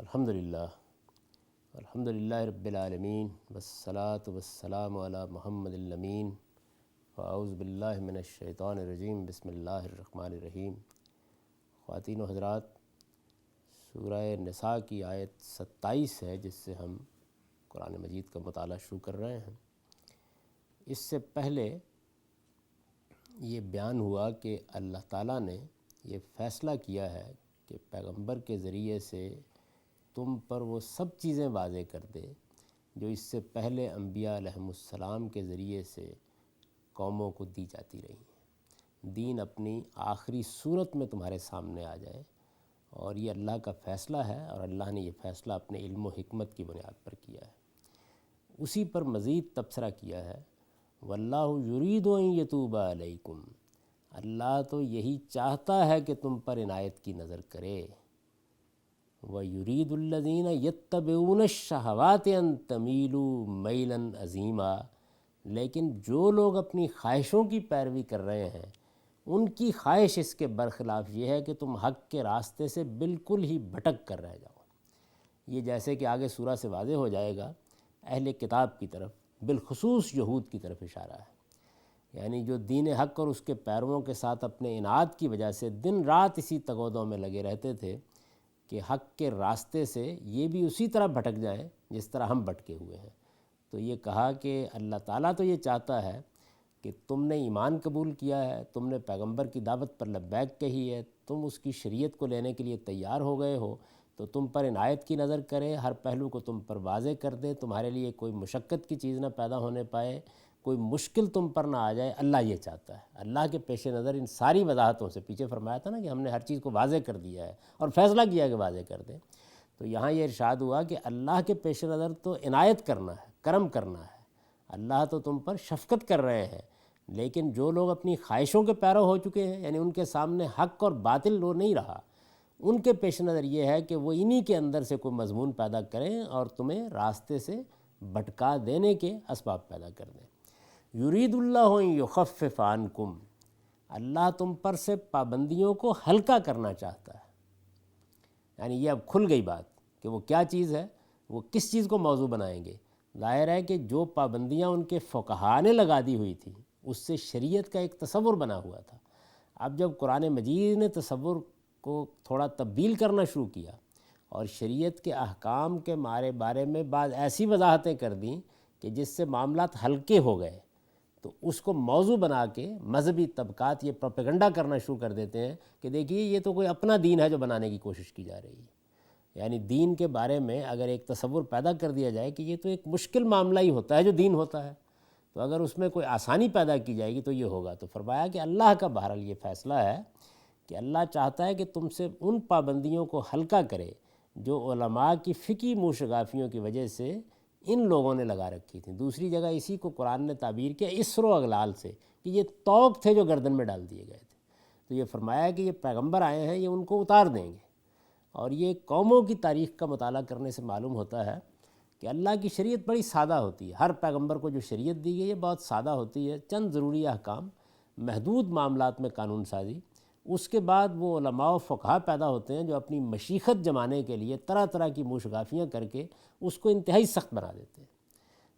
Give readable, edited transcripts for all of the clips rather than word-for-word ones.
الحمدللہ رب العالمین والصلاة والسلام علی محمد الامین فاعوذ باللہ من الشیطان الرجیم بسم اللہ الرحمن الرحیم۔ خواتین و حضرات، سورہ نساء کی آیت 27 ہے جس سے ہم قرآن مجید کا مطالعہ شروع کر رہے ہیں۔ اس سے پہلے یہ بیان ہوا کہ اللہ تعالیٰ نے یہ فیصلہ کیا ہے کہ پیغمبر کے ذریعے سے تم پر وہ سب چیزیں واضح کر دے جو اس سے پہلے انبیاء علیہم السلام کے ذریعے سے قوموں کو دی جاتی رہی ہیں۔ دین اپنی آخری صورت میں تمہارے سامنے آ جائے، اور یہ اللہ کا فیصلہ ہے، اور اللہ نے یہ فیصلہ اپنے علم و حکمت کی بنیاد پر کیا ہے۔ اسی پر مزید تبصرہ کیا ہے، واللہ یرید ان یتوب علیکم، اللہ تو یہی چاہتا ہے کہ تم پر عنایت کی نظر کرے۔ وَيُرِيدُ الَّذِينَ يَتَّبِعُونَ الشَّهَوَاتِ أَن تَمِيلُوا مَيْلًا عَظِيمًا، لیکن جو لوگ اپنی خواہشوں کی پیروی کر رہے ہیں ان کی خواہش اس کے برخلاف یہ ہے کہ تم حق کے راستے سے بالکل ہی بھٹک کر رہ جاؤ۔ یہ جیسے کہ آگے سورہ سے واضح ہو جائے گا، اہل کتاب کی طرف، بالخصوص یہود کی طرف اشارہ ہے، یعنی جو دین حق اور اس کے پیرووں کے ساتھ اپنے عناد کی وجہ سے دن رات اسی تگودوں میں لگے رہتے تھے کہ حق کے راستے سے یہ بھی اسی طرح بھٹک جائیں جس طرح ہم بھٹکے ہوئے ہیں۔ تو یہ کہا کہ اللہ تعالیٰ تو یہ چاہتا ہے کہ تم نے ایمان قبول کیا ہے، تم نے پیغمبر کی دعوت پر لبیک کہی ہے، تم اس کی شریعت کو لینے کے لیے تیار ہو گئے ہو، تو تم پر عنایت کی نظر کرے، ہر پہلو کو تم پر واضح کر دے، تمہارے لیے کوئی مشقت کی چیز نہ پیدا ہونے پائے، کوئی مشکل تم پر نہ آ جائے۔ اللہ یہ چاہتا ہے، اللہ کے پیش نظر ان ساری وضاحتوں سے، پیچھے فرمایا تھا نا کہ ہم نے ہر چیز کو واضح کر دیا ہے اور فیصلہ کیا کہ واضح کر دیں، تو یہاں یہ ارشاد ہوا کہ اللہ کے پیش نظر تو عنایت کرنا ہے، کرم کرنا ہے، اللہ تو تم پر شفقت کر رہے ہیں، لیکن جو لوگ اپنی خواہشوں کے پیرو ہو چکے ہیں، یعنی ان کے سامنے حق اور باطل وہ نہیں رہا، ان کے پیش نظر یہ ہے کہ وہ انہی کے اندر سے کوئی مضمون پیدا کریں اور تمہیں راستے سے بھٹکا دینے کے اسباب پیدا کر دیں۔ یرید اللہ ان یخفف عنکم، اللہ تم پر سے پابندیوں کو ہلکا کرنا چاہتا ہے۔ یعنی یہ اب کھل گئی بات کہ وہ کیا چیز ہے، وہ کس چیز کو موضوع بنائیں گے۔ ظاہر ہے کہ جو پابندیاں ان کے فقہاء نے لگا دی ہوئی تھی اس سے شریعت کا ایک تصور بنا ہوا تھا۔ اب جب قرآن مجید نے تصور کو تھوڑا تبدیل کرنا شروع کیا اور شریعت کے احکام کے بارے میں بعض ایسی وضاحتیں کر دیں کہ جس سے معاملات ہلکے ہو گئے، تو اس کو موضوع بنا کے مذہبی طبقات یہ پروپیگنڈا کرنا شروع کر دیتے ہیں کہ دیکھیے یہ تو کوئی اپنا دین ہے جو بنانے کی کوشش کی جا رہی ہے۔ یعنی دین کے بارے میں اگر ایک تصور پیدا کر دیا جائے کہ یہ تو ایک مشکل معاملہ ہی ہوتا ہے جو دین ہوتا ہے، تو اگر اس میں کوئی آسانی پیدا کی جائے گی تو یہ ہوگا۔ تو فرمایا کہ اللہ کا بہرحال یہ فیصلہ ہے کہ اللہ چاہتا ہے کہ تم سے ان پابندیوں کو ہلکا کرے جو علماء کی فقہی موشگافیوں کی وجہ سے ان لوگوں نے لگا رکھی تھیں۔ دوسری جگہ اسی کو قرآن نے تعبیر کیا اسر و اغلال سے، کہ یہ طوق تھے جو گردن میں ڈال دیے گئے تھے۔ تو یہ فرمایا کہ یہ پیغمبر آئے ہیں، یہ ان کو اتار دیں گے۔ اور یہ قوموں کی تاریخ کا مطالعہ کرنے سے معلوم ہوتا ہے کہ اللہ کی شریعت بڑی سادہ ہوتی ہے۔ ہر پیغمبر کو جو شریعت دی گئی ہے بہت سادہ ہوتی ہے، چند ضروری احکام، محدود معاملات میں قانون سازی۔ اس کے بعد وہ علماء و فقہاء پیدا ہوتے ہیں جو اپنی مشیخت جمانے کے لیے طرح طرح کی موشگافیاں کر کے اس کو انتہائی سخت بنا دیتے ہیں۔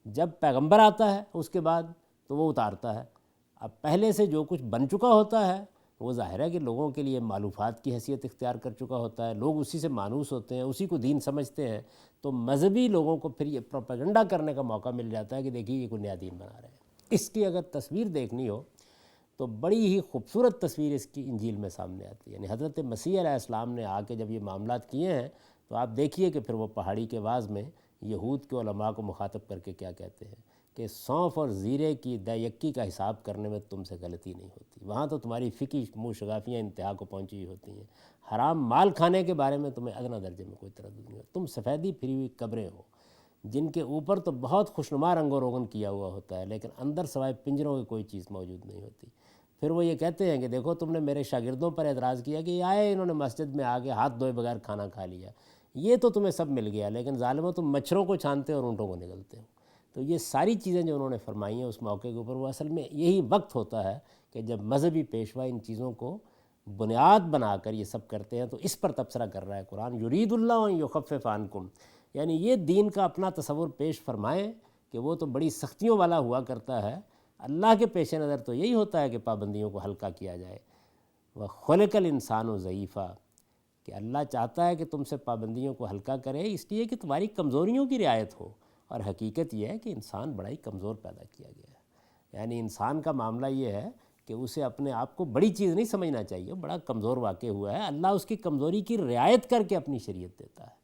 جب پیغمبر آتا ہے اس کے بعد تو وہ اتارتا ہے۔ اب پہلے سے جو کچھ بن چکا ہوتا ہے وہ ظاہر ہے کہ لوگوں کے لیے معلوفات کی حیثیت اختیار کر چکا ہوتا ہے، لوگ اسی سے مانوس ہوتے ہیں، اسی کو دین سمجھتے ہیں، تو مذہبی لوگوں کو پھر یہ پروپیگنڈا کرنے کا موقع مل جاتا ہے کہ دیکھیے یہ کوئی نیا دین بنا رہے ہیں۔ اس کی اگر تصویر دیکھنی ہو تو بڑی ہی خوبصورت تصویر اس کی انجیل میں سامنے آتی ہے۔ یعنی حضرت مسیح علیہ السلام نے آ کے جب یہ معاملات کیے ہیں تو آپ دیکھیے کہ پھر وہ پہاڑی کے واز میں یہود کے علماء کو مخاطب کر کے کیا کہتے ہیں کہ سونف اور زیرے کی یکی کا حساب کرنے میں تم سے غلطی نہیں ہوتی، وہاں تو تمہاری فقہی موشگافیاں انتہا کو پہنچی ہوتی ہیں، حرام مال کھانے کے بارے میں تمہیں ادنیٰ درجے میں کوئی تردد نہیں ہوتا، تم سفیدی پھری ہوئی قبریں ہو جن کے اوپر تو بہت خوشنما رنگ و روغن کیا ہوا ہوتا ہے لیکن اندر سوائے پنجروں کی کوئی چیز موجود نہیں ہوتی۔ پھر وہ یہ کہتے ہیں کہ دیکھو تم نے میرے شاگردوں پر اعتراض کیا کہ یہ آئے انہوں نے مسجد میں آ کے ہاتھ دھوئے بغیر کھانا کھا لیا، یہ تو تمہیں سب مل گیا، لیکن ظالموں تم مچھروں کو چھانتے اور اونٹوں کو نگلتے ہو۔ تو یہ ساری چیزیں جو انہوں نے فرمائی ہیں اس موقع کے اوپر، وہ اصل میں یہی وقت ہوتا ہے کہ جب مذہبی پیشوا ان چیزوں کو بنیاد بنا کر یہ سب کرتے ہیں، تو اس پر تبصرہ کر رہا ہے قرآن، یرید اللہ ان یخفف عنکم، یعنی یہ دین کا اپنا تصور پیش فرمائیں کہ وہ تو بڑی سختیوں والا ہوا کرتا ہے، اللہ کے پیش نظر تو یہی ہوتا ہے کہ پابندیوں کو ہلکا کیا جائے۔ وَخُلِقَ الْإِنسَانُ ضعیفًا، کہ اللہ چاہتا ہے کہ تم سے پابندیوں کو ہلکا کرے اس لیے کہ تمہاری کمزوریوں کی رعایت ہو، اور حقیقت یہ ہے کہ انسان بڑا ہی کمزور پیدا کیا گیا ہے۔ یعنی انسان کا معاملہ یہ ہے کہ اسے اپنے آپ کو بڑی چیز نہیں سمجھنا چاہیے، بڑا کمزور واقع ہوا ہے، اللہ اس کی کمزوری کی رعایت کر کے اپنی شریعت دیتا ہے،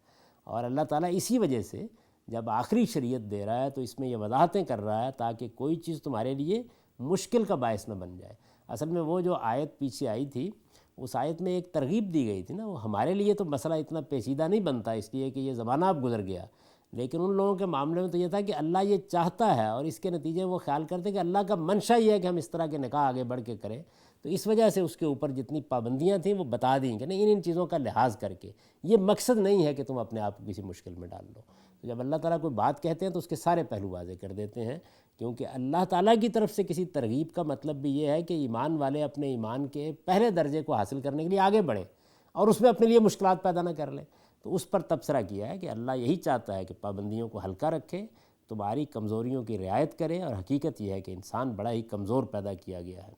اور اللہ تعالیٰ اسی وجہ سے جب آخری شریعت دے رہا ہے تو اس میں یہ وضاحتیں کر رہا ہے تاکہ کوئی چیز تمہارے لیے مشکل کا باعث نہ بن جائے۔ اصل میں وہ جو آیت پیچھے آئی تھی، اس آیت میں ایک ترغیب دی گئی تھی نا، وہ ہمارے لیے تو مسئلہ اتنا پیچیدہ نہیں بنتا اس لیے کہ یہ زمانہ اب گزر گیا، لیکن ان لوگوں کے معاملے میں تو یہ تھا کہ اللہ یہ چاہتا ہے، اور اس کے نتیجے وہ خیال کرتے کہ اللہ کا منشا یہ ہے کہ ہم اس طرح کے نکاح آگے بڑھ کے کریں، تو اس وجہ سے اس کے اوپر جتنی پابندیاں تھیں وہ بتا دیں کہ نہیں، ان چیزوں کا لحاظ کر کے، یہ مقصد نہیں ہے کہ تم اپنے آپ کو کسی مشکل میں ڈال لو۔ تو جب اللہ تعالیٰ کوئی بات کہتے ہیں تو اس کے سارے پہلو واضح کر دیتے ہیں، کیونکہ اللہ تعالیٰ کی طرف سے کسی ترغیب کا مطلب بھی یہ ہے کہ ایمان والے اپنے ایمان کے پہلے درجے کو حاصل کرنے کے لیے آگے بڑھیں اور اس میں اپنے لیے مشکلات پیدا نہ کر لیں۔ تو اس پر تبصرہ کیا ہے کہ اللہ یہی چاہتا ہے کہ پابندیوں کو ہلکا رکھے، تمہاری کمزوریوں کی رعایت کرے، اور حقیقت یہ ہے کہ انسان بڑا ہی کمزور پیدا کیا گیا ہے۔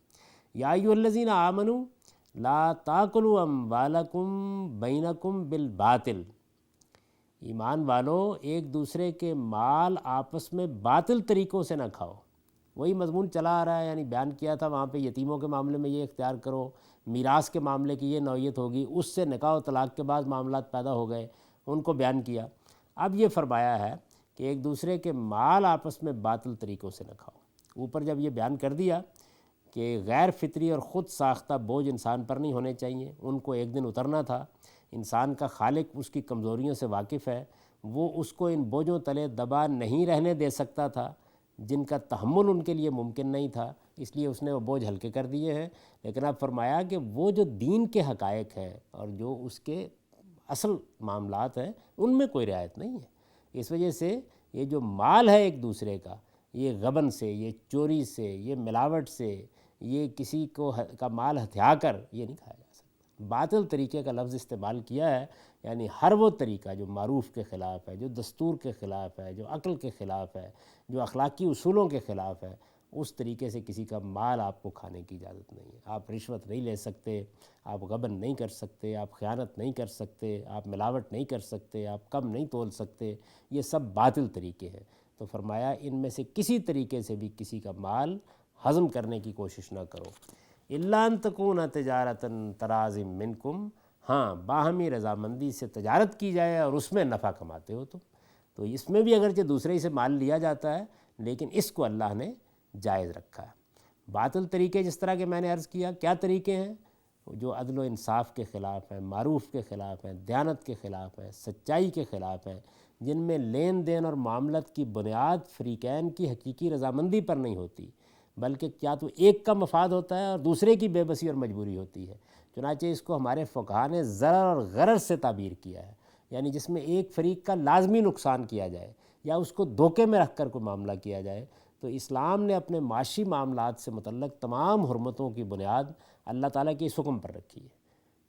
یا ایھا الذین آمنوا لا تاکلوا اموالکم بینکم بالباطل، ایمان والو ایک دوسرے کے مال آپس میں باطل طریقوں سے نہ کھاؤ۔ وہی مضمون چلا آ رہا ہے، یعنی بیان کیا تھا وہاں پہ یتیموں کے معاملے میں یہ اختیار کرو، میراث کے معاملے کی یہ نوعیت ہوگی، اس سے نکاح و طلاق کے بعد معاملات پیدا ہو گئے، ان کو بیان کیا۔ اب یہ فرمایا ہے کہ ایک دوسرے کے مال آپس میں باطل طریقوں سے نہ کھاؤ۔ اوپر جب یہ بیان کر دیا کہ غیر فطری اور خود ساختہ بوجھ انسان پر نہیں ہونے چاہیے، ان کو ایک دن اترنا تھا، انسان کا خالق اس کی کمزوریوں سے واقف ہے، وہ اس کو ان بوجھوں تلے دبا نہیں رہنے دے سکتا تھا جن کا تحمل ان کے لیے ممکن نہیں تھا، اس لیے اس نے وہ بوجھ ہلکے کر دیے ہیں۔ لیکن اب فرمایا کہ وہ جو دین کے حقائق ہیں اور جو اس کے اصل معاملات ہیں ان میں کوئی رعایت نہیں ہے۔ اس وجہ سے یہ جو مال ہے ایک دوسرے کا، یہ غبن سے، یہ چوری سے، یہ ملاوٹ سے، یہ کسی کا مال ہتھیا کر یہ نہیں کھایا جا سکتا۔ باطل طریقے کا لفظ استعمال کیا ہے، یعنی ہر وہ طریقہ جو معروف کے خلاف ہے، جو دستور کے خلاف ہے، جو عقل کے خلاف ہے، جو اخلاقی اصولوں کے خلاف ہے، اس طریقے سے کسی کا مال آپ کو کھانے کی اجازت نہیں ہے۔ آپ رشوت نہیں لے سکتے، آپ غبن نہیں کر سکتے، آپ خیانت نہیں کر سکتے، آپ ملاوٹ نہیں کر سکتے، آپ کم نہیں تول سکتے، یہ سب باطل طریقے ہیں۔ تو فرمایا ان میں سے کسی طریقے سے بھی کسی کا مال ہضم کرنے کی کوشش نہ کرو۔ الا ان تکون تجارۃ تراض منکم، ہاں باہمی رضامندی سے تجارت کی جائے اور اس میں نفع کماتے ہو تم، تو اس میں بھی اگرچہ دوسرے سے مال لیا جاتا ہے لیکن اس کو اللہ نے جائز رکھا ہے۔ باطل طریقے جس طرح کہ میں نے عرض کیا، کیا طریقے ہیں؟ جو عدل و انصاف کے خلاف ہیں، معروف کے خلاف ہیں، دیانت کے خلاف ہیں، سچائی کے خلاف ہیں، جن میں لین دین اور معاملت کی بنیاد فریقین کی حقیقی رضامندی پر نہیں ہوتی، بلکہ کیا تو ایک کا مفاد ہوتا ہے اور دوسرے کی بے بسی اور مجبوری ہوتی ہے۔ چنانچہ اس کو ہمارے فقہا نے ضرر اور غرر سے تعبیر کیا ہے، یعنی جس میں ایک فریق کا لازمی نقصان کیا جائے یا اس کو دھوکے میں رکھ کر کوئی معاملہ کیا جائے۔ تو اسلام نے اپنے معاشی معاملات سے متعلق تمام حرمتوں کی بنیاد اللہ تعالیٰ کے اس حکم پر رکھی ہے۔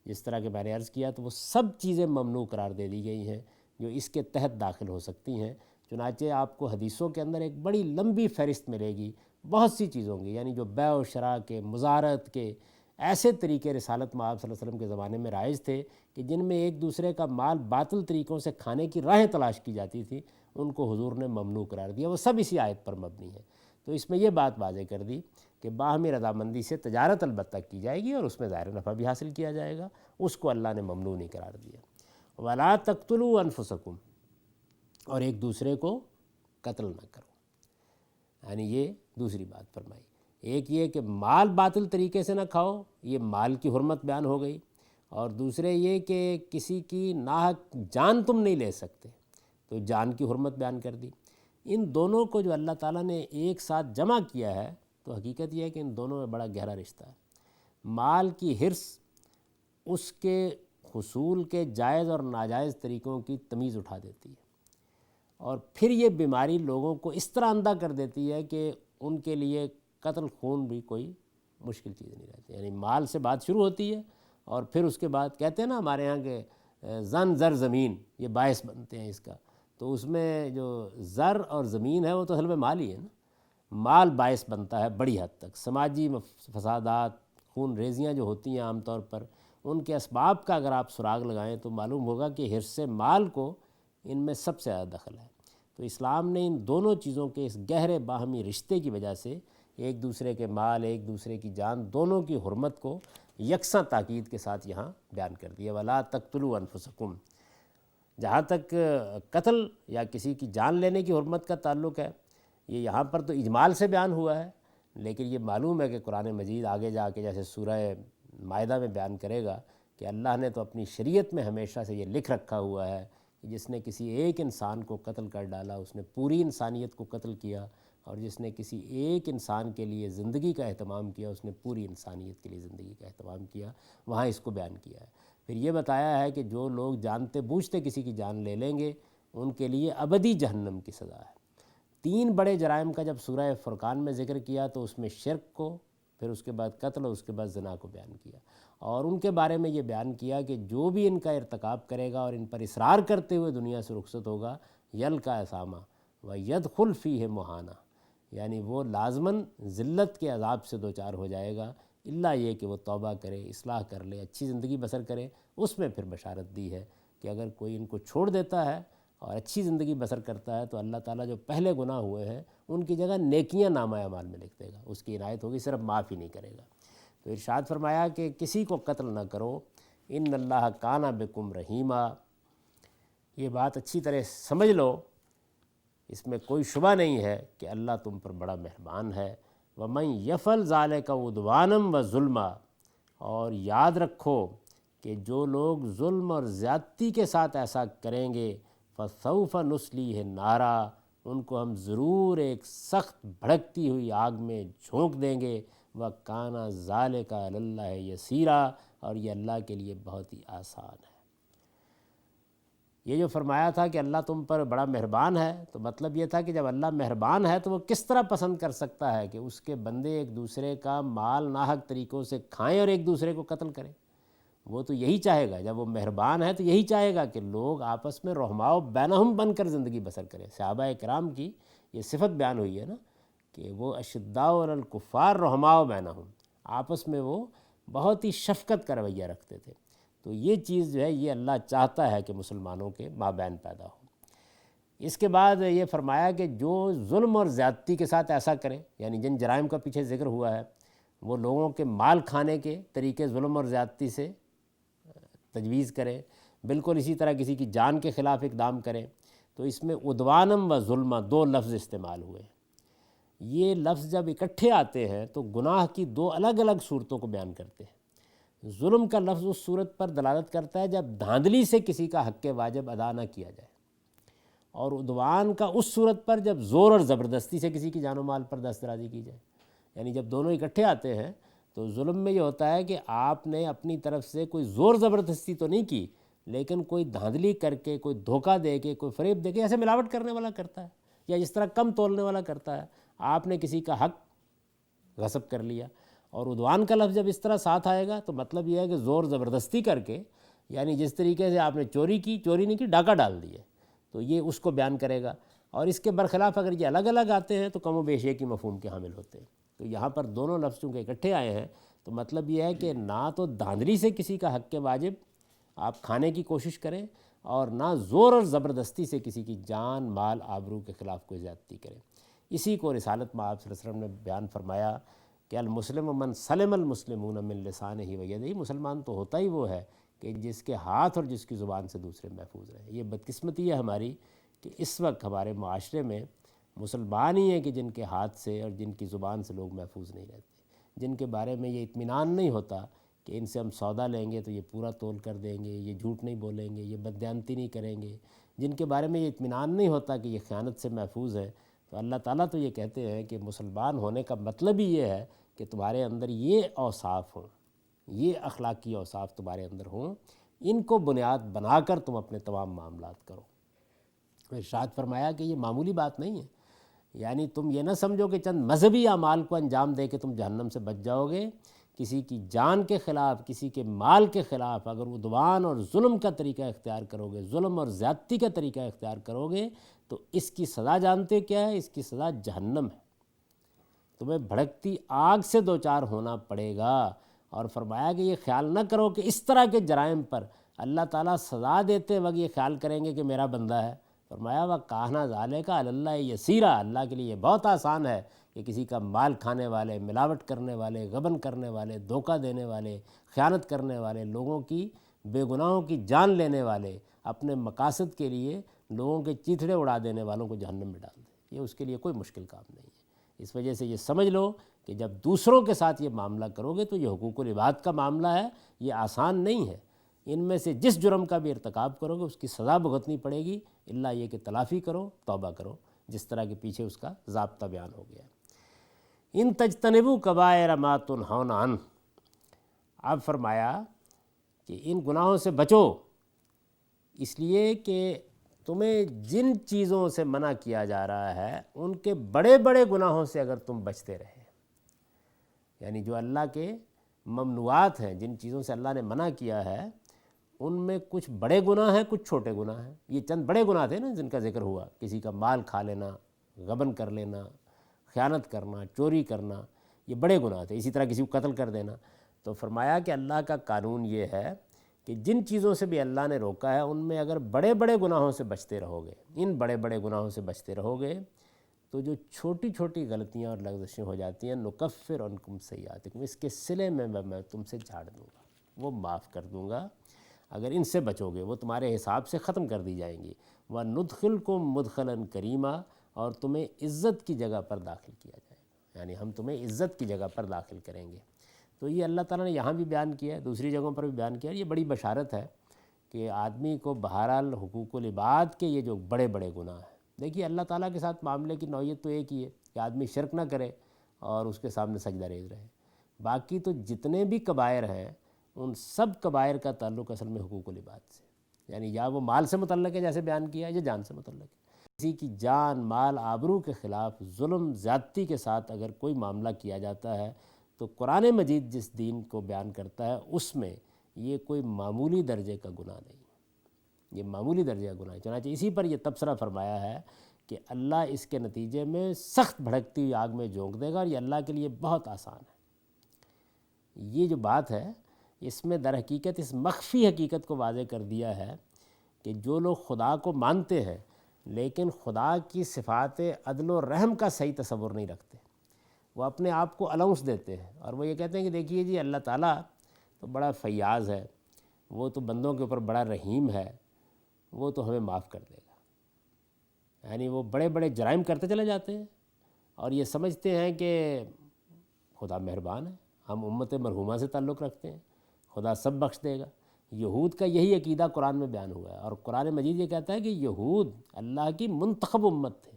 جس طرح کہ میں نے عرض کیا تو وہ سب چیزیں ممنوع قرار دے دی گئی ہیں جو اس کے تحت داخل ہو سکتی ہیں۔ چنانچہ آپ کو حدیثوں کے اندر ایک بڑی لمبی فہرست ملے گی بہت سی چیزوں کی، یعنی جو بیع و شراء کے، مزارت کے، ایسے طریقے رسالت مآب صلی اللہ علیہ وسلم کے زمانے میں رائج تھے کہ جن میں ایک دوسرے کا مال باطل طریقوں سے کھانے کی راہیں تلاش کی جاتی تھی، ان کو حضور نے ممنوع قرار دیا، وہ سب اسی آیت پر مبنی ہے۔ تو اس میں یہ بات واضح کر دی کہ باہمی رضامندی سے تجارت البتہ کی جائے گی اور اس میں ظاہر نفع بھی حاصل کیا جائے گا، اس کو اللہ نے ممنوع نہیں قرار دیا۔ وَلَا تَقْتُلُوا أَنفُسَكُمْ، اور ایک دوسرے کو قتل نہ کرو، یعنی یہ دوسری بات فرمائی۔ ایک یہ کہ مال باطل طریقے سے نہ کھاؤ، یہ مال کی حرمت بیان ہو گئی، اور دوسرے یہ کہ کسی کی ناحق جان تم نہیں لے سکتے، تو جان کی حرمت بیان کر دی۔ ان دونوں کو جو اللہ تعالیٰ نے ایک ساتھ جمع کیا ہے تو حقیقت یہ ہے کہ ان دونوں میں بڑا گہرا رشتہ ہے۔ مال کی حرص اس کے حصول کے جائز اور ناجائز طریقوں کی تمیز اٹھا دیتی ہے، اور پھر یہ بیماری لوگوں کو اس طرح اندھا کر دیتی ہے کہ ان کے لیے قتل خون بھی کوئی مشکل چیز نہیں رہتی۔ یعنی مال سے بات شروع ہوتی ہے اور پھر اس کے بعد کہتے ہیں نا ہمارے یہاں کے زن زر زمین یہ باعث بنتے ہیں اس کا، تو اس میں جو زر اور زمین ہے وہ تو اصل میں مال ہی ہے نا، مال باعث بنتا ہے بڑی حد تک۔ سماجی فسادات، خون ریزیاں جو ہوتی ہیں عام طور پر، ان کے اسباب کا اگر آپ سراغ لگائیں تو معلوم ہوگا کہ حرص مال کو ان میں سب سے زیادہ دخل ہے۔ تو اسلام نے ان دونوں چیزوں کے اس گہرے باہمی رشتے کی وجہ سے ایک دوسرے کے مال، ایک دوسرے کی جان، دونوں کی حرمت کو یکساں تاکید کے ساتھ یہاں بیان کر دیا۔ وَلَا تَقْتُلُوا أَنفُسَكُمْ، جہاں تک قتل یا کسی کی جان لینے کی حرمت کا تعلق ہے، یہ یہاں پر تو اجمال سے بیان ہوا ہے، لیکن یہ معلوم ہے کہ قرآن مجید آگے جا کے جیسے سورہ مائدہ میں بیان کرے گا کہ اللہ نے تو اپنی شریعت میں ہمیشہ سے یہ لکھ رکھا ہوا ہے کہ جس نے کسی ایک انسان کو قتل کر ڈالا اس نے پوری انسانیت کو قتل کیا، اور جس نے کسی ایک انسان کے لیے زندگی کا اہتمام کیا اس نے پوری انسانیت کے لیے زندگی کا اہتمام کیا۔ وہاں اس کو بیان کیا ہے۔ پھر یہ بتایا ہے کہ جو لوگ جانتے بوجھتے کسی کی جان لے لیں گے ان کے لیے ابدی جہنم کی سزا ہے۔ 3 بڑے جرائم کا جب سورہ فرقان میں ذکر کیا تو اس میں شرک کو، پھر اس کے بعد قتل اور اس کے بعد زنا کو بیان کیا، اور ان کے بارے میں یہ بیان کیا کہ جو بھی ان کا ارتکاب کرے گا اور ان پر اصرار کرتے ہوئے دنیا سے رخصت ہوگا، یلقا اسامہ ویدخل فیہ مہانہ، یعنی وہ لازماً ذلت کے عذاب سے دوچار ہو جائے گا، الا یہ کہ وہ توبہ کرے، اصلاح کر لے، اچھی زندگی بسر کرے۔ اس میں پھر بشارت دی ہے کہ اگر کوئی ان کو چھوڑ دیتا ہے اور اچھی زندگی بسر کرتا ہے تو اللہ تعالیٰ جو پہلے گناہ ہوئے ہیں ان کی جگہ نیکیاں نامہ اعمال میں لکھ دے گا، اس کی عنایت ہوگی، صرف معاف ہی نہیں کرے گا۔ تو ارشاد فرمایا کہ کسی کو قتل نہ کرو، ان اللہ کان بکم رحیمہ، یہ بات اچھی طرح سمجھ لو، اس میں کوئی شبہ نہیں ہے کہ اللہ تم پر بڑا مہربان ہے۔ وَمَن يَفْعَلْ ذَلِكَ عُدْوَانًا وَظُلْمًا، اور یاد رکھو کہ جو لوگ ظلم اور زیادتی کے ساتھ ایسا کریں گے فَسَوْفَ نُصْلِيهِ نَارًا، ان کو ہم ضرور ایک سخت بھڑکتی ہوئی آگ میں جھونک دیں گے۔ وَكَانَ ذَلِكَ عَلَى اللَّهِ يَسِيرًا، اور یہ اللہ کے لیے بہت ہی آسان ہے۔ یہ جو فرمایا تھا کہ اللہ تم پر بڑا مہربان ہے، تو مطلب یہ تھا کہ جب اللہ مہربان ہے تو وہ کس طرح پسند کر سکتا ہے کہ اس کے بندے ایک دوسرے کا مال ناحق طریقوں سے کھائیں اور ایک دوسرے کو قتل کریں۔ وہ تو یہی چاہے گا، جب وہ مہربان ہے تو یہی چاہے گا کہ لوگ آپس میں رحماء بینہم بن کر زندگی بسر کریں۔ صحابہ کرام کی یہ صفت بیان ہوئی ہے نا کہ وہ اشداء علی الکفار رحماء بینہم، آپس میں وہ بہت ہی شفقت کا رویہ رکھتے تھے۔ تو یہ چیز جو ہے یہ اللہ چاہتا ہے کہ مسلمانوں کے مابین پیدا ہو۔ اس کے بعد یہ فرمایا کہ جو ظلم اور زیادتی کے ساتھ ایسا کرے، یعنی جن جرائم کا پیچھے ذکر ہوا ہے وہ لوگوں کے مال کھانے کے طریقے ظلم اور زیادتی سے تجویز کریں، بالکل اسی طرح کسی کی جان کے خلاف اقدام کریں، تو اس میں عدوانم و ظلمہ 2 لفظ استعمال ہوئے۔ یہ لفظ جب اکٹھے آتے ہیں تو گناہ کی 2 الگ الگ صورتوں کو بیان کرتے ہیں۔ ظلم کا لفظ اس صورت پر دلالت کرتا ہے جب دھاندلی سے کسی کا حق واجب ادا نہ کیا جائے، اور عدوان کا اس صورت پر جب زور اور زبردستی سے کسی کی جان و مال پر دست درازی کی جائے۔ یعنی جب دونوں اکٹھے آتے ہیں تو ظلم میں یہ ہوتا ہے کہ آپ نے اپنی طرف سے کوئی زور زبردستی تو نہیں کی، لیکن کوئی دھاندلی کر کے، کوئی دھوکہ دے کے، کوئی فریب دے کے، ایسے ملاوٹ کرنے والا کرتا ہے یا جس طرح کم تولنے والا کرتا ہے، آپ نے کسی کا حق غصب کر لیا۔ اور عدوان کا لفظ جب اس طرح ساتھ آئے گا تو مطلب یہ ہے کہ زور زبردستی کر کے، یعنی جس طریقے سے آپ نے چوری نہیں کی، ڈاکہ ڈال دیے، تو یہ اس کو بیان کرے گا۔ اور اس کے برخلاف اگر یہ الگ الگ آتے ہیں تو کم و بیش ایک ہی مفہوم کے حامل ہوتے ہیں۔ تو یہاں پر دونوں لفظ چونکہ اکٹھے آئے ہیں تو مطلب یہ ہے کہ نہ تو دھاندلی سے کسی کا حق واجب آپ کھانے کی کوشش کریں، اور نہ زور اور زبردستی سے کسی کی جان، مال، آبرو کے خلاف کوئی زیادتی کریں۔ اسی کو رسالت میں آپ صلی اللہ علیہ وسلم نے بیان فرمایا کہ المسلم من سلم المسلمون من لسانہ و یدہ، مسلمان تو ہوتا ہی وہ ہے کہ جس کے ہاتھ اور جس کی زبان سے دوسرے محفوظ رہیں۔ یہ بدقسمتی ہے ہماری کہ اس وقت ہمارے معاشرے میں مسلمان ہی ہیں کہ جن کے ہاتھ سے اور جن کی زبان سے لوگ محفوظ نہیں رہتے، جن کے بارے میں یہ اطمینان نہیں ہوتا کہ ان سے ہم سودا لیں گے تو یہ پورا تول کر دیں گے، یہ جھوٹ نہیں بولیں گے، یہ بددیانتی نہیں کریں گے، جن کے بارے میں یہ اطمینان نہیں ہوتا کہ یہ خیانت سے محفوظ ہے۔ تو اللہ تعالیٰ تو یہ کہتے ہیں کہ مسلمان ہونے کا مطلب ہی یہ ہے کہ تمہارے اندر یہ اوصاف ہوں، یہ اخلاقی اوصاف تمہارے اندر ہوں، ان کو بنیاد بنا کر تم اپنے تمام معاملات کرو۔ ارشاد فرمایا کہ یہ معمولی بات نہیں ہے، یعنی تم یہ نہ سمجھو کہ چند مذہبی اعمال کو انجام دے کے تم جہنم سے بچ جاؤ گے، کسی کی جان کے خلاف، کسی کے مال کے خلاف اگر عدوان اور ظلم کا طریقہ اختیار کرو گے، ظلم اور زیادتی کا طریقہ اختیار کرو گے، تو اس کی سزا جانتے کیا ہے؟ اس کی سزا جہنم ہے، تمہیں بھڑکتی آگ سے دوچار ہونا پڑے گا۔ اور فرمایا کہ یہ خیال نہ کرو کہ اس طرح کے جرائم پر اللہ تعالیٰ سزا دیتے وقت یہ خیال کریں گے کہ میرا بندہ ہے۔ فرمایا وَكَانَ ذَلِكَ عَلَى اللَّهِ يَسِيرًا، اللہ کے لیے یہ بہت آسان ہے کہ کسی کا مال کھانے والے، ملاوٹ کرنے والے، غبن کرنے والے، دھوکہ دینے والے، خیانت کرنے والے، لوگوں کی بے گناہوں کی جان لینے والے، اپنے مقاصد کے لیے لوگوں کے چیتھڑے اڑا دینے والوں کو جہنم میں ڈال دے، یہ اس کے لیے کوئی مشکل کام نہیں ہے۔ اس وجہ سے یہ سمجھ لو کہ جب دوسروں کے ساتھ یہ معاملہ کرو گے تو یہ حقوق العباد کا معاملہ ہے، یہ آسان نہیں ہے۔ ان میں سے جس جرم کا بھی ارتکاب کرو گے اس کی سزا بھگتنی پڑے گی، الا یہ کہ تلافی کرو، توبہ کرو، جس طرح کے پیچھے اس کا ضابطہ بیان ہو گیا۔ ان تجتنبوا کبائر ما تنہون عنہ، اب فرمایا کہ ان گناہوں سے بچو، اس لیے کہ تمہیں جن چیزوں سے منع کیا جا رہا ہے ان کے بڑے بڑے گناہوں سے اگر تم بچتے رہے، یعنی جو اللہ کے ممنوعات ہیں، جن چیزوں سے اللہ نے منع کیا ہے، ان میں کچھ بڑے گناہ ہیں، کچھ چھوٹے گناہ ہیں۔ یہ چند بڑے گناہ تھے نا جن کا ذکر ہوا، کسی کا مال کھا لینا، غبن کر لینا، خیانت کرنا، چوری کرنا، یہ بڑے گناہ تھے۔ اسی طرح کسی کو قتل کر دینا۔ تو فرمایا کہ اللہ کا قانون یہ ہے کہ جن چیزوں سے بھی اللہ نے روکا ہے ان میں اگر بڑے بڑے گناہوں سے بچتے رہو گے، ان بڑے بڑے گناہوں سے بچتے رہو گے، تو جو چھوٹی چھوٹی غلطیاں اور لغزشیں ہو جاتی ہیں، نکفر عنکم سیئاتکم، اس کے صلے میں میں تم سے جھاڑ دوں گا، وہ معاف کر دوں گا۔ اگر ان سے بچو گے وہ تمہارے حساب سے ختم کر دی جائیں گی۔ وَنُدْخِلْكُمْ مُدْخَلًا كَرِيمًا، اور تمہیں عزت کی جگہ پر داخل کیا جائے گا، یعنی ہم تمہیں عزت کی جگہ پر داخل کریں گے۔ تو یہ اللہ تعالیٰ نے یہاں بھی بیان کیا ہے، دوسری جگہوں پر بھی بیان کیا ہے۔ یہ بڑی بشارت ہے کہ آدمی کو بہرحال حقوق العباد کے یہ جو بڑے بڑے گناہ ہیں، دیکھیے اللہ تعالیٰ کے ساتھ معاملے کی نوعیت تو ایک ہی ہے کہ آدمی شرک نہ کرے اور اس کے سامنے سجدہ ریز رہے، باقی تو جتنے بھی کبائر ہیں ان سب کبائر کا تعلق اصل میں حقوق العباد سے، یعنی یا وہ مال سے متعلق ہے جیسے بیان کیا ہے، یا جان سے متعلق ہے۔ کسی کی جان، مال، آبرو کے خلاف ظلم زیادتی کے ساتھ اگر کوئی معاملہ کیا جاتا ہے تو قرآن مجید جس دین کو بیان کرتا ہے اس میں یہ کوئی معمولی درجے کا گناہ نہیں، یہ معمولی درجے کا گناہ ہے۔ چنانچہ اسی پر یہ تبصرہ فرمایا ہے کہ اللہ اس کے نتیجے میں سخت بھڑکتی ہوئی آگ میں جھونک دے گا، اور یہ اللہ کے لیے بہت آسان ہے۔ یہ جو بات ہے اس میں در حقیقت اس مخفی حقیقت کو واضح کر دیا ہے کہ جو لوگ خدا کو مانتے ہیں لیکن خدا کی صفات عدل و رحم کا صحیح تصور نہیں رکھتے، وہ اپنے آپ کو الاؤنس دیتے ہیں، اور وہ یہ کہتے ہیں کہ دیکھیے جی اللہ تعالیٰ تو بڑا فیاض ہے، وہ تو بندوں کے اوپر بڑا رحیم ہے، وہ تو ہمیں معاف کر دے گا۔ یعنی وہ بڑے بڑے جرائم کرتے چلے جاتے ہیں اور یہ سمجھتے ہیں کہ خدا مہربان ہے، ہم امت مرحومہ سے تعلق رکھتے ہیں، خدا سب بخش دے گا۔ یہود کا یہی عقیدہ قرآن میں بیان ہوا ہے، اور قرآن مجید یہ کہتا ہے کہ یہود اللہ کی منتخب امت تھے،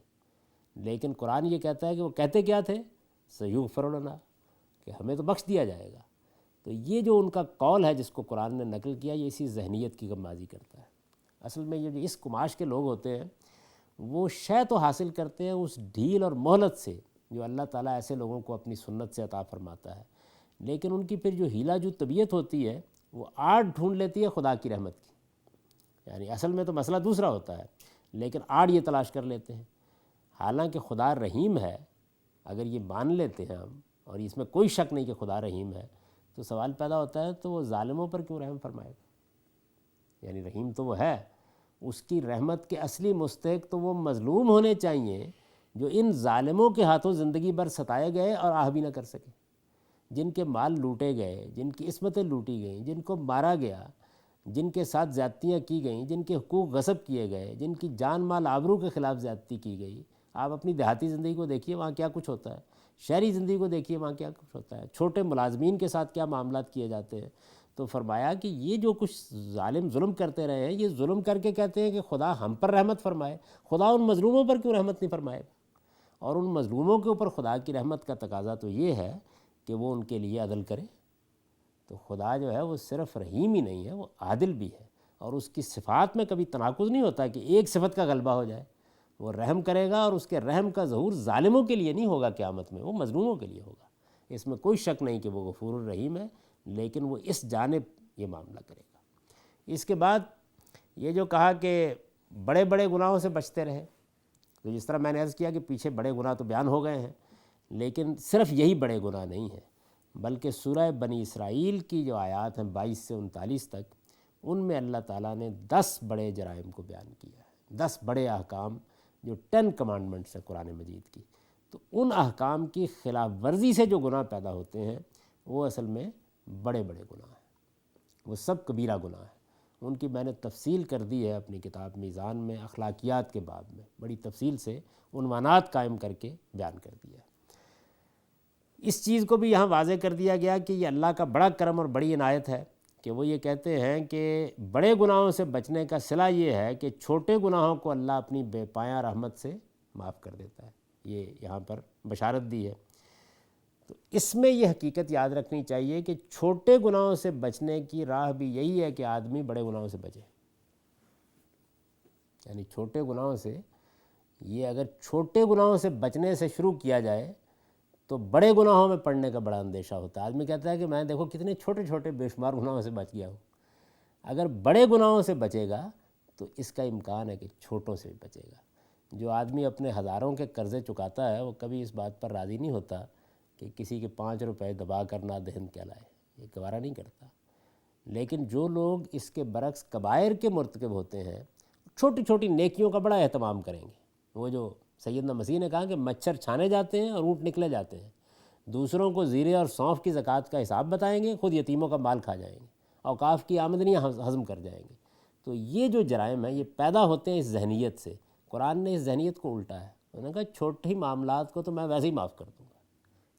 لیکن قرآن یہ کہتا ہے کہ وہ کہتے کیا تھے؟ سیغفر لنا، کہ ہمیں تو بخش دیا جائے گا۔ تو یہ جو ان کا قول ہے جس کو قرآن نے نقل کیا، یہ اسی ذہنیت کی غمازی کرتا ہے۔ اصل میں یہ جو اس کماش کے لوگ ہوتے ہیں وہ شے تو حاصل کرتے ہیں اس ڈھیل اور مہلت سے جو اللہ تعالیٰ ایسے لوگوں کو اپنی سنت سے عطا فرماتا ہے، لیکن ان کی پھر جو ہیلا جو طبیعت ہوتی ہے وہ آڑ ڈھونڈ لیتی ہے خدا کی رحمت کی، یعنی اصل میں تو مسئلہ دوسرا ہوتا ہے لیکن آڑ یہ تلاش کر لیتے ہیں۔ حالانکہ خدا رحیم ہے، اگر یہ مان لیتے ہیں ہم، اور اس میں کوئی شک نہیں کہ خدا رحیم ہے، تو سوال پیدا ہوتا ہے تو وہ ظالموں پر کیوں رحم فرمائے گا؟ یعنی رحیم تو وہ ہے، اس کی رحمت کے اصلی مستحق تو وہ مظلوم ہونے چاہیے جو ان ظالموں کے ہاتھوں زندگی بھر ستائے گئے اور آہ بھی نہ کر سکے، جن کے مال لوٹے گئے، جن کی عصمتیں لوٹی گئیں، جن کو مارا گیا، جن کے ساتھ زیادتیاں کی گئیں، جن کے حقوق غصب کیے گئے، جن کی جان مال آبرو کے خلاف زیادتی کی گئی۔ آپ اپنی دیہاتی زندگی کو دیکھیے، وہاں کیا کچھ ہوتا ہے، شہری زندگی کو دیکھیے، وہاں کیا کچھ ہوتا ہے، چھوٹے ملازمین کے ساتھ کیا معاملات کیے جاتے ہیں۔ تو فرمایا کہ یہ جو کچھ ظالم ظلم کرتے رہے ہیں، یہ ظلم کر کے کہتے ہیں کہ خدا ہم پر رحمت فرمائے، خدا ان مظلوموں پر کیوں رحمت نہیں فرمائے گا؟ اور ان مظلوموں کے اوپر خدا کی رحمت کا تقاضا تو یہ ہے کہ وہ ان کے لیے عدل کرے۔ تو خدا جو ہے وہ صرف رحیم ہی نہیں ہے، وہ عادل بھی ہے، اور اس کی صفات میں کبھی تناقض نہیں ہوتا کہ ایک صفت کا غلبہ ہو جائے۔ وہ رحم کرے گا اور اس کے رحم کا ظہور ظالموں کے لیے نہیں ہوگا قیامت میں، وہ مظلوموں کے لیے ہوگا۔ اس میں کوئی شک نہیں کہ وہ غفور الرحیم ہے، لیکن وہ اس جانب یہ معاملہ کرے گا۔ اس کے بعد یہ جو کہا کہ بڑے بڑے گناہوں سے بچتے رہے، تو جس طرح میں نے عرض کیا کہ پیچھے بڑے گناہ تو بیان ہو گئے ہیں، لیکن صرف یہی بڑے گناہ نہیں ہیں، بلکہ سورہ بنی اسرائیل کی جو آیات ہیں 22 سے 39 تک، ان میں اللہ تعالیٰ نے 10 بڑے جرائم کو بیان کیا ہے، 10 بڑے احکام جو 10 کمانڈمنٹس ہیں قرآن مجید کی۔ تو ان احکام کی خلاف ورزی سے جو گناہ پیدا ہوتے ہیں وہ اصل میں بڑے بڑے گناہ ہیں، وہ سب کبیرہ گناہ ہیں۔ ان کی میں نے تفصیل کر دی ہے اپنی کتاب میزان میں، اخلاقیات کے باب میں بڑی تفصیل سے عنوانات قائم کر کے بیان کر دیا ہے۔ اس چیز کو بھی یہاں واضح کر دیا گیا کہ یہ اللہ کا بڑا کرم اور بڑی عنایت ہے کہ وہ یہ کہتے ہیں کہ بڑے گناہوں سے بچنے کا صلہ یہ ہے کہ چھوٹے گناہوں کو اللہ اپنی بے پایہ رحمت سے معاف کر دیتا ہے۔ یہ یہاں پر بشارت دی ہے۔ تو اس میں یہ حقیقت یاد رکھنی چاہیے کہ چھوٹے گناہوں سے بچنے کی راہ بھی یہی ہے کہ آدمی بڑے گناہوں سے بچے، یعنی چھوٹے گناہوں سے، یہ اگر چھوٹے گناہوں سے بچنے سے شروع کیا جائے تو بڑے گناہوں میں پڑنے کا بڑا اندیشہ ہوتا ہے۔ آدمی کہتا ہے کہ میں دیکھو کتنے چھوٹے چھوٹے بے شمار گناہوں سے بچ گیا ہوں۔ اگر بڑے گناہوں سے بچے گا تو اس کا امکان ہے کہ چھوٹوں سے بھی بچے گا۔ جو آدمی اپنے ہزاروں کے قرضے چکاتا ہے وہ کبھی اس بات پر راضی نہیں ہوتا کہ کسی کے 5 روپے دبا کر نہ دہن کہلائے، یہ گوارہ نہیں کرتا۔ لیکن جو لوگ اس کے برعکس کبائر کے مرتکب ہوتے ہیں، چھوٹی چھوٹی نیکیوں کا بڑا اہتمام کریں گے۔ وہ جو سیدنا مسیح نے کہا کہ مچھر چھانے جاتے ہیں اور اونٹ نکلے جاتے ہیں، دوسروں کو زیرے اور سونف کی زکوٰۃ کا حساب بتائیں گے، خود یتیموں کا مال کھا جائیں گے، اوقاف کی آمدنیاں ہضم کر جائیں گے۔ تو یہ جو جرائم ہیں یہ پیدا ہوتے ہیں اس ذہنیت سے۔ قرآن نے اس ذہنیت کو الٹا ہے، انہوں نے کہا چھوٹے ہی معاملات کو تو میں ویسے ہی معاف کر دوں گا،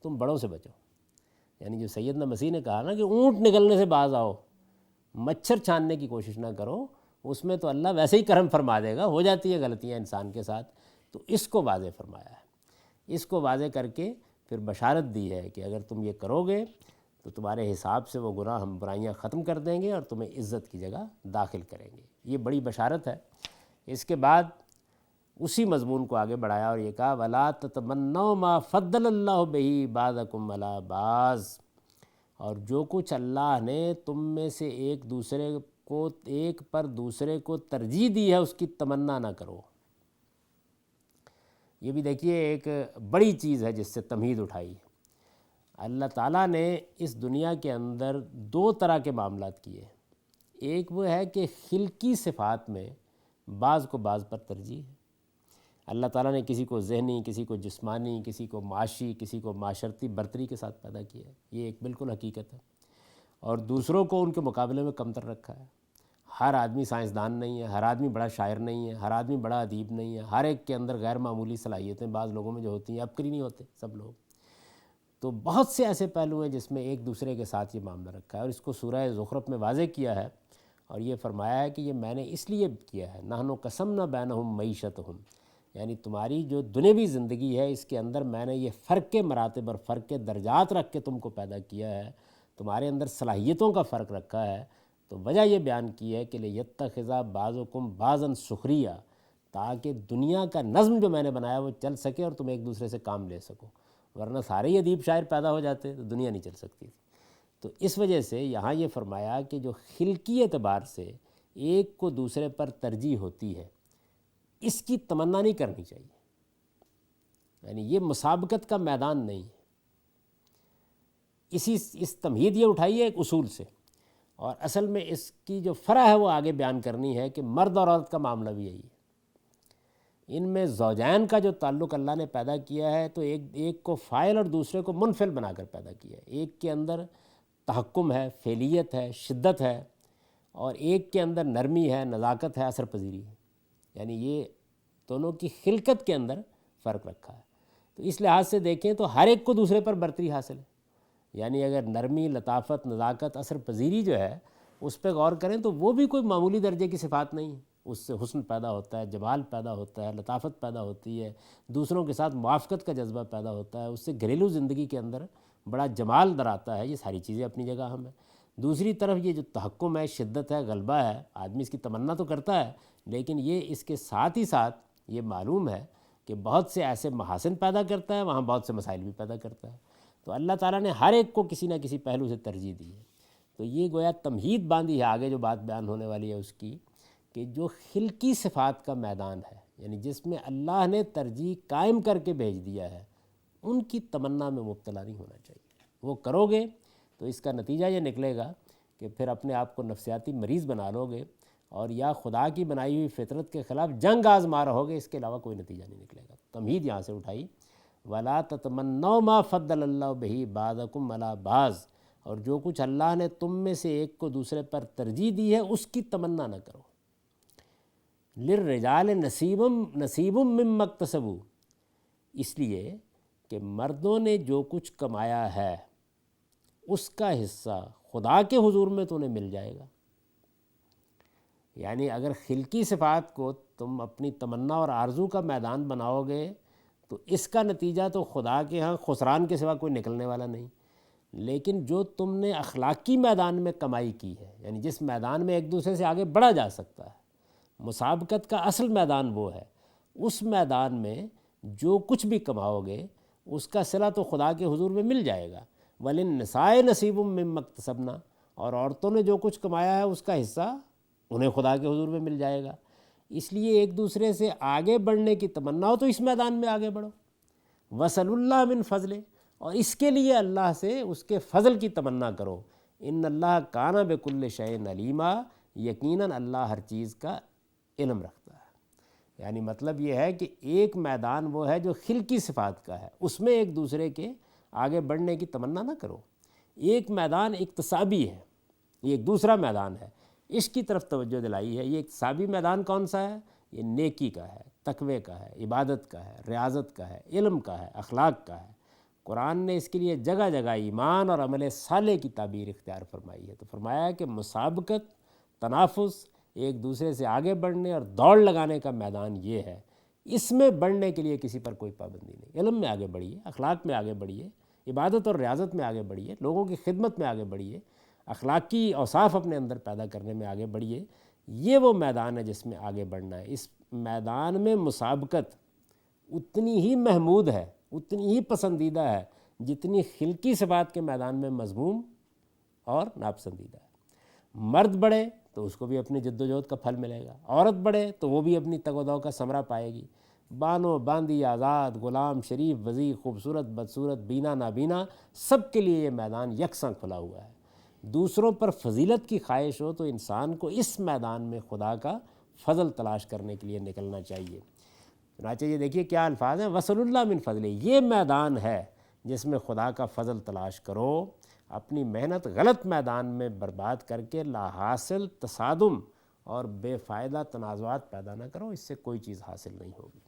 تم بڑوں سے بچو۔ یعنی جو سیدنا مسیح نے کہا نا کہ اونٹ نکلنے سے باز آؤ، مچھر چھاننے کی کوشش نہ کرو، اس میں تو اللہ ویسے ہی کرم فرما دے گا، ہو جاتی ہے غلطیاں انسان کے ساتھ۔ تو اس کو واضح فرمایا ہے، اس کو واضح کر کے پھر بشارت دی ہے کہ اگر تم یہ کرو گے تو تمہارے حساب سے وہ گناہ ہم برائیاں ختم کر دیں گے اور تمہیں عزت کی جگہ داخل کریں گے۔ یہ بڑی بشارت ہے۔ اس کے بعد اسی مضمون کو آگے بڑھایا اور یہ کہا وَلَا تَتَمَنَّوْا مَا فَضَّلَ اللَّهُ بِهِ بَعْضَكُمْ عَلَىٰ بَعْضٍ، اور جو کچھ اللہ نے تم میں سے ایک پر دوسرے کو ترجیح دی ہے اس کی تمنا نہ کرو۔ یہ بھی دیکھیے ایک بڑی چیز ہے جس سے تمہید اٹھائی ہے۔ اللہ تعالیٰ نے اس دنیا کے اندر 2 طرح کے معاملات کیے ہیں۔ ایک وہ ہے کہ خلقی صفات میں بعض کو بعض پر ترجیح ہے۔ اللہ تعالیٰ نے کسی کو ذہنی، کسی کو جسمانی، کسی کو معاشی، کسی کو معاشرتی برتری کے ساتھ پیدا کیا ہے، یہ ایک بالکل حقیقت ہے۔ اور دوسروں کو ان کے مقابلے میں کمتر رکھا ہے۔ ہر آدمی سائنسدان نہیں ہے، ہر آدمی بڑا شاعر نہیں ہے، ہر آدمی بڑا ادیب نہیں ہے، ہر ایک کے اندر غیر معمولی صلاحیتیں بعض لوگوں میں جو ہوتی ہیں، عبقری نہیں ہوتے سب لوگ۔ تو بہت سے ایسے پہلو ہیں جس میں ایک دوسرے کے ساتھ یہ معاملہ رکھا ہے، اور اس کو سورہ زخرف میں واضح کیا ہے اور یہ فرمایا ہے کہ یہ میں نے اس لیے کیا ہے، نحن قسمنا بینہم معیشتہم، یعنی تمہاری جو دنیوی زندگی ہے اس کے اندر میں نے یہ فرق مراتب اور فرق درجات رکھ کے تم کو پیدا کیا ہے، تمہارے اندر صلاحیتوں کا فرق رکھا ہے۔ تو وجہ یہ بیان کی ہے کہ لِیَتَّخِذَ بَعْضُکُم بَعْضًا سُخْرِیًّا، تاکہ دنیا کا نظم جو میں نے بنایا وہ چل سکے اور تم ایک دوسرے سے کام لے سکو، ورنہ سارے ہی ادیب شاعر پیدا ہو جاتے تو دنیا نہیں چل سکتی تھی۔ تو اس وجہ سے یہاں یہ فرمایا کہ جو خلقی اعتبار سے ایک کو دوسرے پر ترجیح ہوتی ہے اس کی تمنا نہیں کرنی چاہیے، یعنی یہ مسابقت کا میدان نہیں ہے۔ اس تمہید یہ اٹھائی ہے ایک اصول سے، اور اصل میں اس کی جو فرع ہے وہ آگے بیان کرنی ہے کہ مرد اور عورت کا معاملہ بھی یہی ہے۔ ان میں زوجین کا جو تعلق اللہ نے پیدا کیا ہے تو ایک کو فاعل اور دوسرے کو منفعل بنا کر پیدا کیا ہے۔ ایک کے اندر تحکم ہے، فعلیت ہے، شدت ہے، اور ایک کے اندر نرمی ہے، نزاکت ہے، اثر پذیری ہے، یعنی یہ دونوں کی خلقت کے اندر فرق رکھا ہے۔ تو اس لحاظ سے دیکھیں تو ہر ایک کو دوسرے پر برتری حاصل ہے، یعنی اگر نرمی، لطافت، نزاکت، اثر پذیری جو ہے اس پہ غور کریں تو وہ بھی کوئی معمولی درجے کی صفات نہیں ہے۔ اس سے حسن پیدا ہوتا ہے، جمال پیدا ہوتا ہے، لطافت پیدا ہوتی ہے، دوسروں کے ساتھ موافقت کا جذبہ پیدا ہوتا ہے، اس سے گھریلو زندگی کے اندر بڑا جمال در آتا ہے۔ یہ ساری چیزیں اپنی جگہ ہم ہیں۔ دوسری طرف یہ جو تحکم ہے، شدت ہے، غلبہ ہے، آدمی اس کی تمنا تو کرتا ہے، لیکن یہ اس کے ساتھ ہی ساتھ یہ معلوم ہے کہ بہت سے ایسے محاسن پیدا کرتا ہے، وہاں بہت سے مسائل بھی پیدا کرتا ہے۔ تو اللہ تعالیٰ نے ہر ایک کو کسی نہ کسی پہلو سے ترجیح دی ہے۔ تو یہ گویا تمہید باندھی ہے آگے جو بات بیان ہونے والی ہے اس کی، کہ جو خلقی صفات کا میدان ہے، یعنی جس میں اللہ نے ترجیح قائم کر کے بھیج دیا ہے، ان کی تمنا میں مبتلا نہیں ہونا چاہیے۔ وہ کرو گے تو اس کا نتیجہ یہ نکلے گا کہ پھر اپنے آپ کو نفسیاتی مریض بنا لو گے، اور یا خدا کی بنائی ہوئی فطرت کے خلاف جنگ آزما رہو گے، اس کے علاوہ کوئی نتیجہ نہیں نکلے گا۔ تمہید یہاں سے اٹھائی، وَلَا تَتَمَنَّوْا مَا فَضَّلَ اللَّهُ بِهِ بَعْضَكُمْ عَلَىٰ بَعْضٍ، اور جو کچھ اللہ نے تم میں سے ایک کو دوسرے پر ترجیح دی ہے اس کی تمنا نہ کرو۔ لِلرِّجَالِ نَصِيبٌ مِّمَّا اكْتَسَبُوا، اس لیے کہ مردوں نے جو کچھ کمایا ہے اس کا حصہ خدا کے حضور میں تو انہیں مل جائے گا۔ یعنی اگر خلقی صفات کو تم اپنی تمنا اور آرزو کا میدان بناؤ گے تو اس کا نتیجہ تو خدا کے ہاں خسران کے سوا کوئی نکلنے والا نہیں۔ لیکن جو تم نے اخلاقی میدان میں کمائی کی ہے، یعنی جس میدان میں ایک دوسرے سے آگے بڑھا جا سکتا ہے، مسابقت کا اصل میدان وہ ہے، اس میدان میں جو کچھ بھی کماؤ گے اس کا صلہ تو خدا کے حضور میں مل جائے گا۔ وَلِلنِّسَاءِ نَصِيبٌ مِّمَّا اكْتَسَبْنَا، اور عورتوں نے جو کچھ کمایا ہے اس کا حصہ انہیں خدا کے حضور میں مل جائے گا۔ اس لیے ایک دوسرے سے آگے بڑھنے کی تمنا ہو تو اس میدان میں آگے بڑھو۔ وَسَلُوا اللَّهَ مِن فَضْلِهِ، اور اس کے لیے اللہ سے اس کے فضل کی تمنا کرو۔ ان اللہ کان بکل شیء علیما، یقیناً اللہ ہر چیز کا علم رکھتا ہے۔ یعنی مطلب یہ ہے کہ ایک میدان وہ ہے جو خلقی صفات کا ہے، اس میں ایک دوسرے کے آگے بڑھنے کی تمنا نہ کرو۔ ایک میدان اکتسابی ہے، یہ ایک دوسرا میدان ہے، اس کی طرف توجہ دلائی ہے۔ یہ اکتسابی میدان کون سا ہے؟ یہ نیکی کا ہے، تقوی کا ہے، عبادت کا ہے، ریاضت کا ہے، علم کا ہے، اخلاق کا ہے۔ قرآن نے اس کے لیے جگہ جگہ ایمان اور عمل صالح کی تعبیر اختیار فرمائی ہے۔ تو فرمایا کہ مسابقت، تنافس، ایک دوسرے سے آگے بڑھنے اور دوڑ لگانے کا میدان یہ ہے۔ اس میں بڑھنے کے لیے کسی پر کوئی پابندی نہیں۔ علم میں آگے بڑھیے، اخلاق میں آگے بڑھیے، عبادت اور ریاضت میں آگے بڑھیے، لوگوں کی خدمت میں آگے بڑھیے، اخلاقی اوصاف اپنے اندر پیدا کرنے میں آگے بڑھیے۔ یہ وہ میدان ہے جس میں آگے بڑھنا ہے۔ اس میدان میں مسابقت اتنی ہی محمود ہے، اتنی ہی پسندیدہ ہے جتنی خلقی صفات کے میدان میں مذموم اور ناپسندیدہ ہے۔ مرد بڑھے تو اس کو بھی اپنی جد و جہد کا پھل ملے گا، عورت بڑھے تو وہ بھی اپنی تگ و دو کا ثمرہ پائے گی۔ بانو باندی، آزاد، غلام، شریف، وضیع، خوبصورت، بدصورت، بینا نابینا، سب کے لیے یہ میدان یکساں کھلا ہوا ہے۔ دوسروں پر فضیلت کی خواہش ہو تو انسان کو اس میدان میں خدا کا فضل تلاش کرنے کے لیے نکلنا چاہیے۔ چنانچہ یہ دیکھیے کیا الفاظ ہیں، وَصَلُوا اللَّهَ مِن فَضْلِهِ، یہ میدان ہے جس میں خدا کا فضل تلاش کرو۔ اپنی محنت غلط میدان میں برباد کر کے لا حاصل تصادم اور بے فائدہ تنازعات پیدا نہ کرو، اس سے کوئی چیز حاصل نہیں ہوگی۔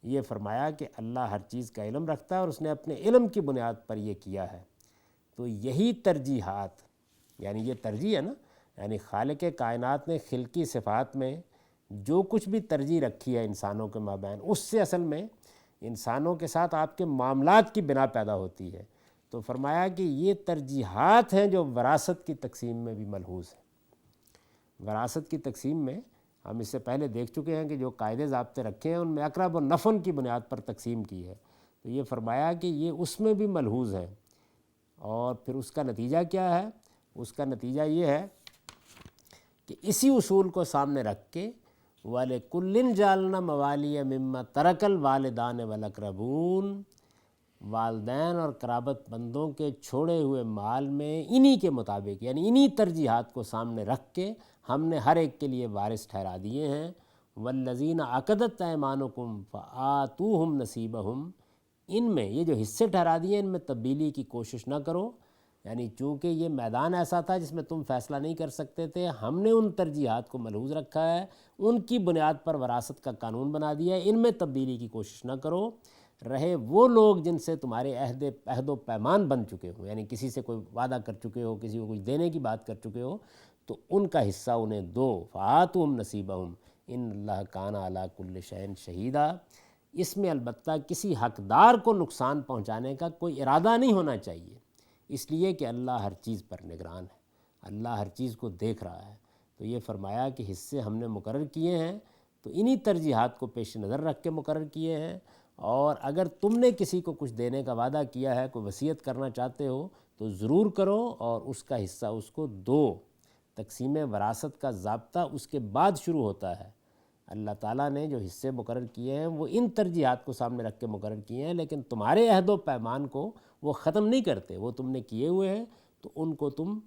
یہ فرمایا کہ اللہ ہر چیز کا علم رکھتا ہے اور اس نے اپنے علم کی بنیاد پر یہ کیا ہے۔ تو یہی ترجیحات، یعنی یہ ترجیح ہے نا، یعنی خالق کائنات نے خلقی صفات میں جو کچھ بھی ترجیح رکھی ہے انسانوں کے مابین، اس سے اصل میں انسانوں کے ساتھ آپ کے معاملات کی بنا پیدا ہوتی ہے۔ تو فرمایا کہ یہ ترجیحات ہیں جو وراثت کی تقسیم میں بھی ملحوظ ہیں۔ وراثت کی تقسیم میں ہم اس سے پہلے دیکھ چکے ہیں کہ جو قاعدے ضابطے رکھے ہیں ان میں اقرب و نفن کی بنیاد پر تقسیم کی ہے۔ تو یہ فرمایا کہ یہ اس میں بھی ملحوظ ہیں، اور پھر اس کا نتیجہ کیا ہے؟ اس کا نتیجہ یہ ہے کہ اسی اصول کو سامنے رکھ کے وَلِكُلٍّ جَعَلْنَا مَوَالِيَ مِمَّا تَرَكَ الْوَالِدَانِ وَالْأَقْرَبُونَ، والدین اور قرابت بندوں کے چھوڑے ہوئے مال میں انہی کے مطابق، یعنی انہی ترجیحات کو سامنے رکھ کے ہم نے ہر ایک کے لیے وارث ٹھہرا دیے ہیں۔ وَالَّذِينَ عَقَدَتْ أَيْمَانُكُمْ فَآتُوهُمْ نَصِيبَهُمْ، ان میں یہ جو حصے ٹھہرا دیے ان میں تبدیلی کی کوشش نہ کرو، یعنی چونکہ یہ میدان ایسا تھا جس میں تم فیصلہ نہیں کر سکتے تھے، ہم نے ان ترجیحات کو ملحوظ رکھا ہے، ان کی بنیاد پر وراثت کا قانون بنا دیا ہے، ان میں تبدیلی کی کوشش نہ کرو۔ رہے وہ لوگ جن سے تمہارے عہد و پیمان بن چکے ہو، یعنی کسی سے کوئی وعدہ کر چکے ہو، کسی کو کچھ دینے کی بات کر چکے ہو، تو ان کا حصہ انہیں دو۔ فآتوہم نصیبہم ان اللہ کان علی کل شیء شہیدا، اس میں البتہ کسی حقدار کو نقصان پہنچانے کا کوئی ارادہ نہیں ہونا چاہیے، اس لیے کہ اللہ ہر چیز پر نگران ہے، اللہ ہر چیز کو دیکھ رہا ہے۔ تو یہ فرمایا کہ حصے ہم نے مقرر کیے ہیں، تو انہی ترجیحات کو پیش نظر رکھ کے مقرر کیے ہیں، اور اگر تم نے کسی کو کچھ دینے کا وعدہ کیا ہے، کوئی وصیت کرنا چاہتے ہو تو ضرور کرو اور اس کا حصہ اس کو دو۔ تقسیم وراثت کا ضابطہ اس کے بعد شروع ہوتا ہے۔ اللہ تعالیٰ نے جو حصے مقرر کیے ہیں وہ ان ترجیحات کو سامنے رکھ کے مقرر کیے ہیں، لیکن تمہارے عہد و پیمان کو وہ ختم نہیں کرتے، وہ تم نے کیے ہوئے ہیں تو ان کو تم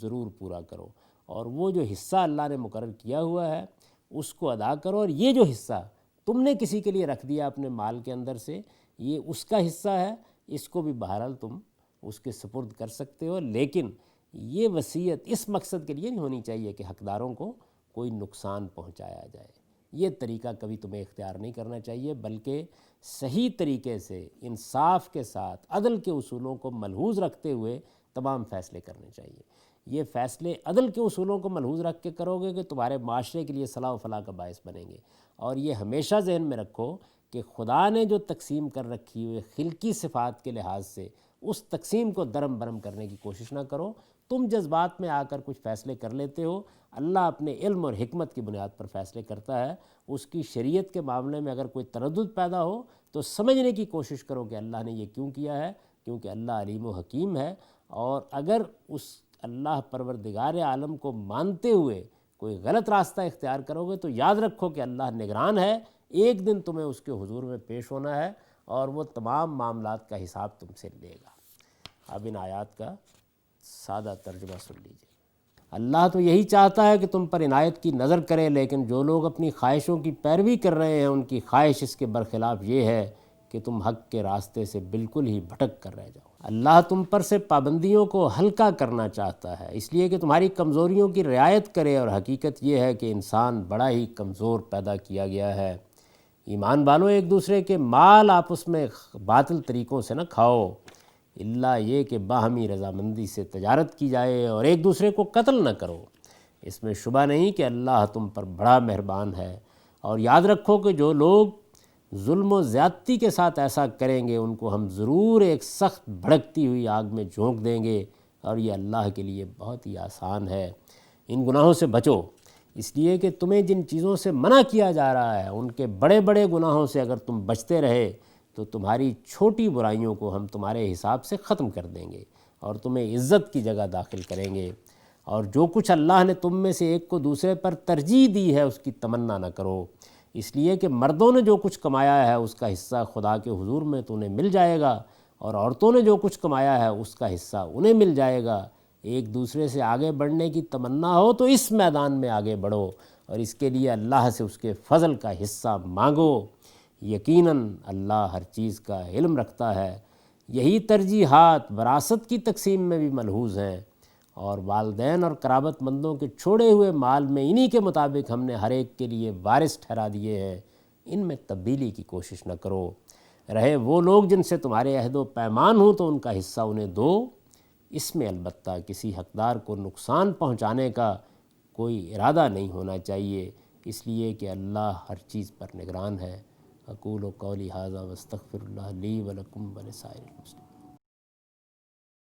ضرور پورا کرو، اور وہ جو حصہ اللہ نے مقرر کیا ہوا ہے اس کو ادا کرو۔ اور یہ جو حصہ تم نے کسی کے لیے رکھ دیا اپنے مال کے اندر سے، یہ اس کا حصہ ہے، اس کو بھی بہرحال تم اس کے سپرد کر سکتے ہو، لیکن یہ وصیت اس مقصد کے لیے نہیں ہونی چاہیے کہ حقداروں کو کوئی نقصان پہنچایا جائے۔ یہ طریقہ کبھی تمہیں اختیار نہیں کرنا چاہیے، بلکہ صحیح طریقے سے انصاف کے ساتھ عدل کے اصولوں کو ملحوظ رکھتے ہوئے تمام فیصلے کرنے چاہیے۔ یہ فیصلے عدل کے اصولوں کو ملحوظ رکھ کے کرو گے کہ تمہارے معاشرے کے لیے صلاح و فلاح کا باعث بنیں گے۔ اور یہ ہمیشہ ذہن میں رکھو کہ خدا نے جو تقسیم کر رکھی ہوئی خلقی صفات کے لحاظ سے اس تقسیم کو درم برم کرنے کی کوشش نہ کرو۔ تم جذبات میں آ کر کچھ فیصلے کر لیتے ہو، اللہ اپنے علم اور حکمت کی بنیاد پر فیصلے کرتا ہے۔ اس کی شریعت کے معاملے میں اگر کوئی تردد پیدا ہو تو سمجھنے کی کوشش کرو کہ اللہ نے یہ کیوں کیا ہے، کیونکہ اللہ علیم و حکیم ہے۔ اور اگر اس اللہ پروردگار عالم کو مانتے ہوئے کوئی غلط راستہ اختیار کرو گے تو یاد رکھو کہ اللہ نگران ہے، ایک دن تمہیں اس کے حضور میں پیش ہونا ہے اور وہ تمام معاملات کا حساب تم سے لے گا۔ اب ان آیات کا سادہ ترجمہ سن لیجیے۔ اللہ تو یہی چاہتا ہے کہ تم پر عنایت کی نظر کرے، لیکن جو لوگ اپنی خواہشوں کی پیروی کر رہے ہیں ان کی خواہش اس کے برخلاف یہ ہے کہ تم حق کے راستے سے بالکل ہی بھٹک کر رہ جاؤ۔ اللہ تم پر سے پابندیوں کو ہلکا کرنا چاہتا ہے، اس لیے کہ تمہاری کمزوریوں کی رعایت کرے، اور حقیقت یہ ہے کہ انسان بڑا ہی کمزور پیدا کیا گیا ہے۔ ایمان والوں، ایک دوسرے کے مال آپس میں باطل طریقوں سے نہ کھاؤ، الا یہ کہ باہمی رضامندی سے تجارت کی جائے، اور ایک دوسرے کو قتل نہ کرو۔ اس میں شبہ نہیں کہ اللہ تم پر بڑا مہربان ہے۔ اور یاد رکھو کہ جو لوگ ظلم و زیادتی کے ساتھ ایسا کریں گے ان کو ہم ضرور ایک سخت بھڑکتی ہوئی آگ میں جھونک دیں گے، اور یہ اللہ کے لیے بہت ہی آسان ہے۔ ان گناہوں سے بچو، اس لیے کہ تمہیں جن چیزوں سے منع کیا جا رہا ہے ان کے بڑے بڑے گناہوں سے اگر تم بچتے رہے تو تمہاری چھوٹی برائیوں کو ہم تمہارے حساب سے ختم کر دیں گے اور تمہیں عزت کی جگہ داخل کریں گے۔ اور جو کچھ اللہ نے تم میں سے ایک کو دوسرے پر ترجیح دی ہے اس کی تمنا نہ کرو، اس لیے کہ مردوں نے جو کچھ کمایا ہے اس کا حصہ خدا کے حضور میں تو انہیں مل جائے گا، اور عورتوں نے جو کچھ کمایا ہے اس کا حصہ انہیں مل جائے گا۔ ایک دوسرے سے آگے بڑھنے کی تمنا ہو تو اس میدان میں آگے بڑھو، اور اس کے لیے اللہ سے اس کے فضل کا حصہ مانگو۔ یقیناً اللہ ہر چیز کا علم رکھتا ہے۔ یہی ترجیحات وراثت کی تقسیم میں بھی ملحوظ ہیں، اور والدین اور قرابت مندوں کے چھوڑے ہوئے مال میں انہی کے مطابق ہم نے ہر ایک کے لیے وارث ٹھہرا دیے ہیں۔ ان میں تبدیلی کی کوشش نہ کرو۔ رہے وہ لوگ جن سے تمہارے عہد و پیمان ہوں تو ان کا حصہ انہیں دو، اس میں البتہ کسی حقدار کو نقصان پہنچانے کا کوئی ارادہ نہیں ہونا چاہیے، اس لیے کہ اللہ ہر چیز پر نگران ہے۔ اقول قولی ھذا واستغفر اللہ لی ولکم ولسائر المسلمین۔